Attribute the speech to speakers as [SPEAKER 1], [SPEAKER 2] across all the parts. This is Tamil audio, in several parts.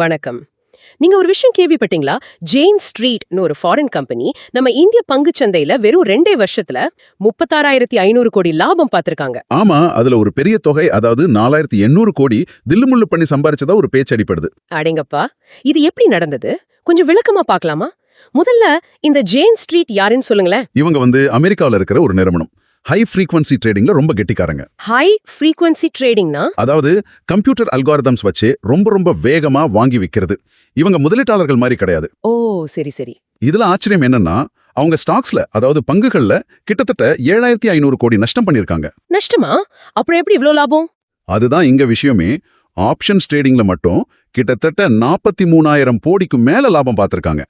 [SPEAKER 1] வணக்கம். நீங்க ஒரு விஷயம் கேள்விப்பட்டீங்களா? ஜெயின் ஸ்ட்ரீட்னு ஒரு ஃபாரின் கம்பெனி நம்ம இந்திய பங்குச் சந்தையில வெறும் 2 வருஷத்துல 36,500 கோடி லாபம் பார்த்திருக்காங்க.
[SPEAKER 2] ஆமா, அதுல ஒரு பெரிய தொகை, அதாவது 4800 கோடி தில்லுமுள்ளு பண்ணி சம்பாரிச்சதா ஒரு பேச்சு அடிப்படுது.
[SPEAKER 1] அடேங்கப்பா, இது எப்படி நடந்தது? கொஞ்சம் விளக்கமா பார்க்கலாமா? முதல்ல இந்த ஜெயின் ஸ்ட்ரீட் யாருன்னு சொல்லுங்களேன்.
[SPEAKER 2] இவங்க அமெரிக்காவுல இருக்கிற ஒரு நிறுவனம். ஹை ஃப்ரீக்வன்சி ட்ரேடிங்ல ரொம்ப கெட்டிக்காரங்க.
[SPEAKER 1] ஹை ஃப்ரீக்வன்சி ட்ரேடிங்னா
[SPEAKER 2] அதாவது கம்ப்யூட்டர் அல்காரிதம்ஸ் வச்சு ரொம்ப வேகமா வாங்கி விக்கிறது. இவங்க முதலீட்டாளர்கள் மாதிரி கிடையாது.
[SPEAKER 1] ஓ, சரி சரி.
[SPEAKER 2] இதுல ஆச்சரியம் என்னன்னா, அவங்க ஸ்டாக்ஸ்ல, அதாவது பங்குகள்ல கிட்டத்தட்ட 7500 கோடி நஷ்டம் பண்ணிருக்காங்க.
[SPEAKER 1] நஷ்டமா? அப்புறம் எப்படி இவ்ளோ லாபம்?
[SPEAKER 2] அதுதான் இங்க விஷயமே. ஆப்ஷன்ஸ் ட்ரேடிங்ல மட்டும் கிட்டத்தட்ட 43,000 கோடிக்கு மேல லாபம் பார்த்திருக்காங்க.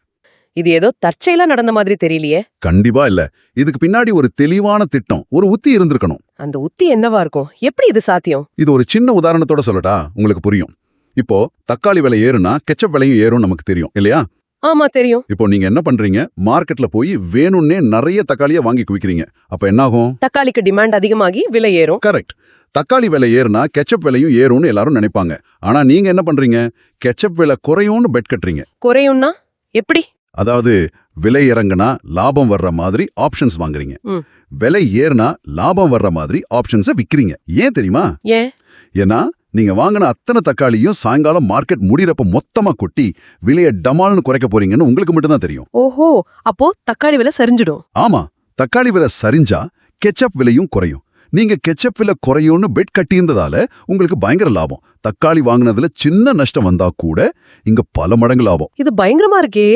[SPEAKER 1] இது ஏதோ தற்செயலா நடந்த மாதிரி தெரியலையே.
[SPEAKER 2] கண்டிப்பா இல்ல. இதுக்கு பின்னாடி ஒரு தெளிவான திட்டம், ஒரு உத்தி இருந்திருக்கணும்.
[SPEAKER 1] அந்த உத்தி என்னவா இருக்கும்? எப்படி இது சாத்தியம்?
[SPEAKER 2] இது ஒரு சின்ன உதாரணத்தோட சொல்லட்டா உங்களுக்கு புரியும். இப்போ தக்காளி விலை ஏறுனா கெச்சப் விலையும் ஏறும், நமக்கு தெரியும் இல்லையா?
[SPEAKER 1] ஆமா தெரியும்.
[SPEAKER 2] இப்போ நீங்க என்ன பண்றீங்க? மார்க்கெட்ல போய் வேணும்னே நிறைய தக்காளியை வாங்கி குவிக்கிறீங்க. அப்ப என்ன ஆகும்?
[SPEAKER 1] தக்காளிக்கு டிமாண்ட் அதிகமாகி விலை ஏறும்.
[SPEAKER 2] கரெக்ட். தக்காளி விலை ஏறுனா கெச்சப் விலையும் ஏறும்னு எல்லாரும் நினைப்பாங்க. ஆனா நீங்க என்ன பண்றீங்க? கெச்சப் விலை குறையும்னு பெட் கட்டுறீங்க.
[SPEAKER 1] குறையும்னா எப்படி?
[SPEAKER 2] அதாவது விலை இறங்குனா லாபம் வர்ற மாதிரி ஆப்ஷன்ஸ் வாங்குறீங்க.
[SPEAKER 1] ம்.
[SPEAKER 2] விலை ஏறுனா லாபம் வர்ற மாதிரி ஆப்ஷன்ஸை விக்கிறீங்க. ஏன் தெரியுமா?
[SPEAKER 1] ஏன்?
[SPEAKER 2] ஏன்னா நீங்க வாங்கின அத்தனை தக்காளியும் சாயங்காலம் மார்க்கெட் முடியறப்ப மொத்தமா கொட்டி விலையை டமால்னு குறைக்க போறீங்கன்னு உங்களுக்கு மட்டும்தான் தெரியும்.
[SPEAKER 1] ஓஹோ, அப்போ தக்காளி விலை சரிஞ்சிடும்.
[SPEAKER 2] ஆமா, தக்காளி விலை சரிஞ்சா கெச்சப் விலையும் குறையும். நீங்க கெச்சப் விலை குறையும்னு பெட் கட்டியிருந்ததால உங்களுக்கு பயங்கர லாபம். தக்காளி வாங்கினதுல சின்ன நஷ்டம் வந்தா கூட இங்க பல மடங்கு லாபம்.
[SPEAKER 1] இது பயங்கரமா இருக்கே.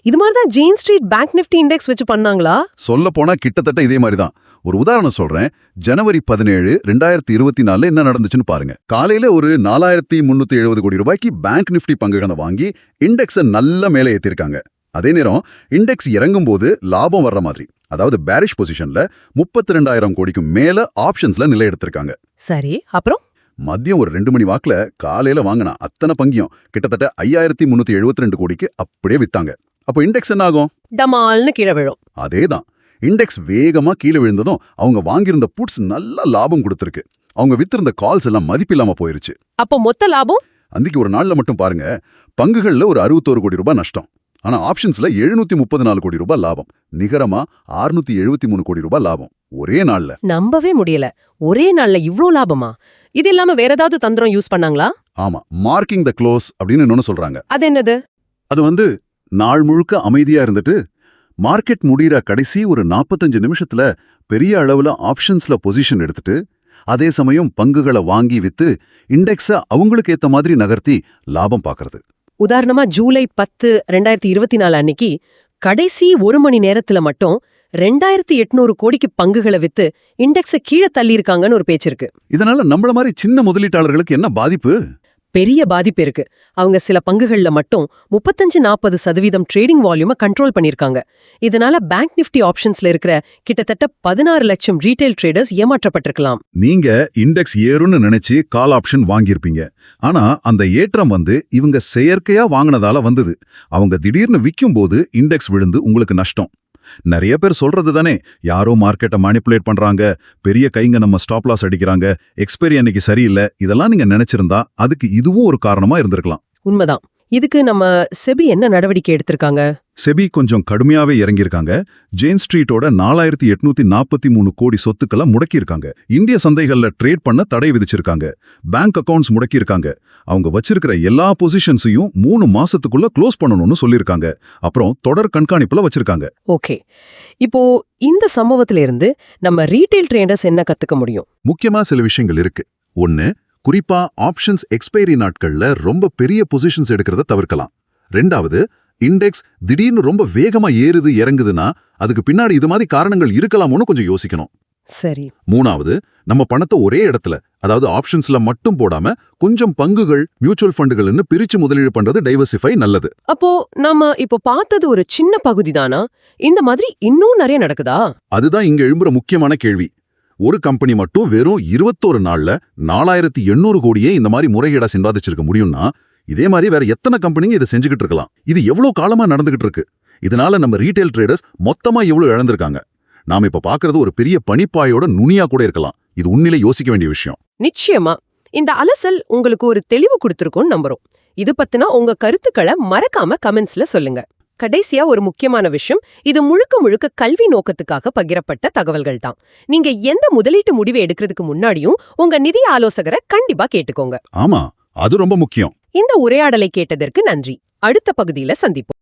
[SPEAKER 1] இது மாதிரி தான் Jain street bank Nifty index வச்சு பண்ணாங்களா?
[SPEAKER 2] சொல்ல போனா கிட்டத்தட்ட இதே மாதிரி தான். ஒரு உதாரணம் சொல்றேன். ஜனவரி 17, 2024 என்ன நடந்துச்சுன்னு பாருங்க. காலையில ஒரு 4,370 கோடி ரூபாய்க்கு பேங்க் நிஃப்டி பங்குகளை வாங்கி இண்டெக்ஸை நல்ல மேலே ஏத்திருக்காங்க. அதே நேரம் இண்டெக்ஸ் இறங்கும் போது லாபம் வர்ற மாதிரி, அதாவது பேரிஷ் பொசிஷன்ல 32,000 கோடிக்கு மேல ஆப்ஷன்ஸ்ல நிலை எடுத்திருக்காங்க.
[SPEAKER 1] சரி, அப்புறம்
[SPEAKER 2] மதியம் ஒரு 2 மணி வாக்குல காலையில வாங்கினா அத்தனை பங்கியும் கிட்டத்தட்ட 5,372 கோடிக்கு அப்படியே வித்தாங்க. அப்போ இண்டெக்ஸ் என்ன ஆகும்?
[SPEAKER 1] டமால்னு கீழே விழும்.
[SPEAKER 2] அதேதான். இண்டெக்ஸ் வேகமா கீழே விழுந்ததும் அவங்க வாங்கியிருந்த புட்ஸ் நல்ல லாபம் கொடுத்திருக்கு. அவங்க வித்திருந்த கால்ஸ் எல்லாம் மதிப்பில்லாம போயிருச்சு.
[SPEAKER 1] அப்போ மொத்த லாபம்?
[SPEAKER 2] அன்னைக்கு ஒரு நாள்ல மட்டும் பாருங்க, பங்குகள்ல ஒரு 61 கோடி ரூபாய் நஷ்டம். ஆனா ஆப்ஷன்ஸ்ல 734 கோடி ரூபாய் லாபம். நிகரமா 673 கோடி ரூபாய் லாபம் ஒரே நாள்ல.
[SPEAKER 1] நம்பவே முடியல. ஒரே நாள்ல இவ்ளோ லாபமா? இது இல்லாம வேற ஏதாவது தந்திரம் யூஸ் பண்ணாங்களா?
[SPEAKER 2] ஆமா, மார்க்கிங் த க்ளோஸ் அப்படின்னு இன்னொன்னு சொல்றாங்க.
[SPEAKER 1] அது என்னது?
[SPEAKER 2] அது நாள் முழுக்க அமைதியா இருந்துட்டு மார்க்கெட் முடிகிற கடைசி ஒரு 45 நிமிஷத்துல பெரிய அளவுல ஆப்ஷன்ஸ்ல பொசிஷன் எடுத்துட்டு, அதே சமயம் பங்குகளை வாங்கி வித்து இண்டெக்ஸ அவங்களுக்கு ஏத்த மாதிரி நகர்த்தி லாபம் பார்க்கறது.
[SPEAKER 1] உதாரணமா ஜூலை 10, 2024 அன்னைக்கு கடைசி 1 மணி நேரத்துல மட்டும் 2,800 கோடிக்கு பங்குகளை வித்து இண்டெக்ஸ கீழே தள்ளியிருக்காங்கன்னு ஒரு பேச்சு இருக்கு.
[SPEAKER 2] இதனால நம்மள மாதிரி சின்ன முதலீட்டாளர்களுக்கு என்ன பாதிப்பு?
[SPEAKER 1] பெரிய பாதிப்பு இருக்கு. அவங்க சில பங்குகள்ல மட்டும் 35-40% ட்ரேடிங் வால்யூமை கண்ட்ரோல் பண்ணிருக்காங்க. இதனால பேங்க் நிஃப்டி ஆப்ஷன்ஸ்ல இருக்கிற கிட்டத்தட்ட 16 லட்சம் ரீட்டைல் ட்ரேடர்ஸ் ஏமாற்றப்பட்டிருக்கலாம்.
[SPEAKER 2] நீங்க இண்டெக்ஸ் ஏறும்னு நினைச்சு கால் ஆப்ஷன் வாங்கியிருப்பீங்க. ஆனா அந்த ஏற்றம் இவங்க செயற்கையா வாங்கினதால வந்தது. அவங்க திடீர்னு விற்கும் போது இண்டெக்ஸ் விழுந்து உங்களுக்கு நஷ்டம். நிறைய பேர் சொல்றது தானே, யாரோ மார்க்கெட்டை மேனிப்புலேட் பண்றாங்க, பெரிய கைங்க நம்ம ஸ்டாப் லாஸ் அடிக்கிறாங்க, எக்ஸ்பைரி அன்னைக்கு சரியில்லை, இதெல்லாம் நீங்க நினைச்சிருந்தா அதுக்கு இதுவும் ஒரு காரணமா இருந்திருக்கலாம்.
[SPEAKER 1] உண்மைதான். இதுக்கு நம்ம செபி என்ன நடவடிக்கை எடுத்திருக்காங்க?
[SPEAKER 2] செபி கொஞ்சம் கடுமையாவே இறங்கியிருக்காங்க. ஜெயின் ஸ்ட்ரீட்டோட 4,843 கோடி சொத்துக்களை முடக்கியிருக்காங்க. இந்திய சந்தைகள்ல ட்ரேட் பண்ண தடை விதிச்சிருக்காங்க. Bank accounts முடக்கியிருக்காங்க. அவங்க வச்சிருக்கிற எல்லா பொசிஷன்ஸையும் 3 மாசத்துக்குள்ள க்ளோஸ் பண்ணணும்னு சொல்லியிருக்காங்க. அப்புறம் தொடர் கண்காணிப்புல வச்சிருக்காங்க.
[SPEAKER 1] ஓகே, இப்போ இந்த சம்பவத்துல இருந்து நம்ம ரீட்டைல் ட்ரேடர்ஸ் என்ன கத்துக்க முடியும்?
[SPEAKER 2] முக்கியமா சில விஷயங்கள் இருக்கு. ஒன்னு, குறிப்பா ஆப்ஷன்ஸ் எக்ஸ்பைரி நாட்கள்ல ரொம்ப பெரிய பொசிஷன்ஸ் எடுக்கிறத தவிர்க்கலாம். ரெண்டாவது, இண்டெக்ஸ் திடீர்னு ரொம்ப வேகமா ஏறுது இறங்குதுன்னா அதுக்கு பின்னாடி இது மாதிரி காரணங்கள் இருக்கலாமோன்னு கொஞ்சம் யோசிக்கணும்.
[SPEAKER 1] சரி.
[SPEAKER 2] மூணாவது, நம்ம பணத்தை ஒரே இடத்துல, அதாவது ஆப்ஷன்ஸ்ல மட்டும் போடாம கொஞ்சம் பங்குகள், மியூச்சுவல் ஃபண்டுகள்னு பிரிச்சு முதலீடு பண்றது டைவர்சிஃபை நல்லது.
[SPEAKER 1] அப்போ நம்ம இப்போ பார்த்தது ஒரு சின்ன பகுதி தானா? இந்த மாதிரி இன்னும் நிறைய நடக்குதா?
[SPEAKER 2] அதுதான் இங்க எழும்புற முக்கியமான கேள்வி. ஒரு கம்பெனி மட்டும் வெறும் 21 நாள்ல 4,800 கோடியே இந்த மாதிரி முறைகேடா சம்பாதிச்சிருக்க முடியும்னா, இதே மாதிரி வேற எத்தனை கம்பெனிங்க இதை செஞ்சுக்கிட்டு இருக்கலாம்? இது எவ்வளவு காலமா நடந்துகிட்டு இருக்கு? இதனால நம்ம ரீட்டைல் ட்ரேடர்ஸ் மொத்தமா எவ்வளவு இழந்திருக்காங்க? நாம இப்ப பாக்குறது ஒரு பெரிய பனிப்பாயோட நுனியா கூட இருக்கலாம். இது உண்மையிலே யோசிக்க வேண்டிய விஷயம்.
[SPEAKER 1] நிச்சயமா இந்த அலசல் உங்களுக்கு ஒரு தெளிவு கொடுத்திருக்கும்னு நம்புறோம். இது பத்தினா உங்க கருத்துக்களை மறக்காம கமெண்ட்ஸ்ல சொல்லுங்க. கடைசியா ஒரு முக்கியமான விஷயம், இது முழுக்க முழுக்க கல்வி நோக்கத்துக்காக பகிரப்பட்ட தகவல்கள் தான். நீங்க எந்த முதலீட்டு முடிவை எடுக்கிறதுக்கு முன்னாடியும் உங்க நிதி ஆலோசகரை கண்டிப்பா கேட்டுக்கோங்க.
[SPEAKER 2] ஆமா, அது ரொம்ப முக்கியம்.
[SPEAKER 1] இந்த உரையாடலை கேட்டதற்கு நன்றி. அடுத்த பகுதியில சந்திப்போம்.